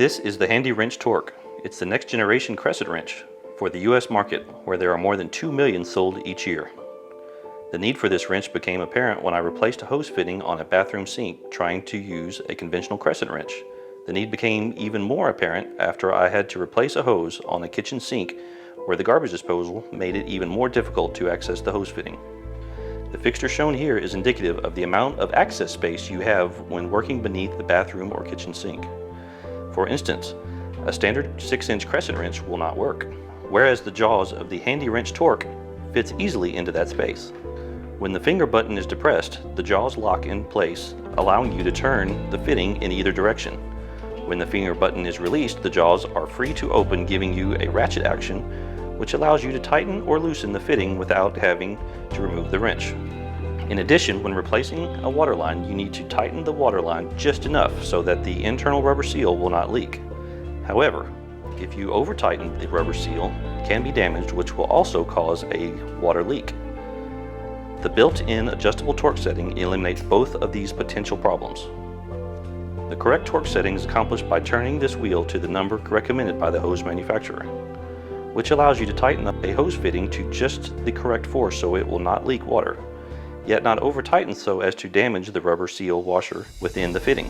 This is the Handy-Rench Torq. It's the next generation crescent wrench for the US market, where there are more than 2 million sold each year. The need for this wrench became apparent when I replaced a hose fitting on a bathroom sink trying to use a conventional crescent wrench. The need became even more apparent after I had to replace a hose on a kitchen sink where the garbage disposal made it even more difficult to access the hose fitting. The fixture shown here is indicative of the amount of access space you have when working beneath the bathroom or kitchen sink. For instance, a standard 6-inch crescent wrench will not work, whereas the jaws of the Handy-Rench Torq fits easily into that space. When the finger button is depressed, the jaws lock in place, allowing you to turn the fitting in either direction. When the finger button is released, the jaws are free to open, giving you a ratchet action, which allows you to tighten or loosen the fitting without having to remove the wrench. In addition, when replacing a waterline, you need to tighten the waterline just enough so that the internal rubber seal will not leak. However, if you over-tighten the rubber seal, it can be damaged, which will also cause a water leak. The built-in adjustable torque setting eliminates both of these potential problems. The correct torque setting is accomplished by turning this wheel to the number recommended by the hose manufacturer, which allows you to tighten up a hose fitting to just the correct force so it will not leak water, yet not over-tighten so as to damage the rubber seal washer within the fitting.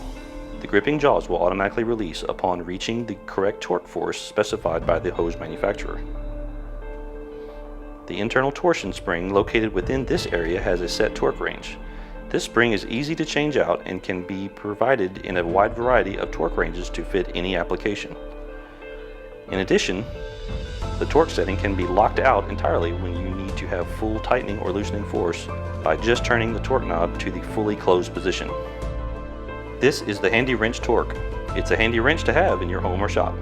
The gripping jaws will automatically release upon reaching the correct torque force specified by the hose manufacturer. The internal torsion spring located within this area has a set torque range. This spring is easy to change out and can be provided in a wide variety of torque ranges to fit any application. In addition, the torque setting can be locked out entirely when you need to have full tightening or loosening force by just turning the torque knob to the fully closed position. This is the Handy-Rench Torq. It's a handy wrench to have in your home or shop.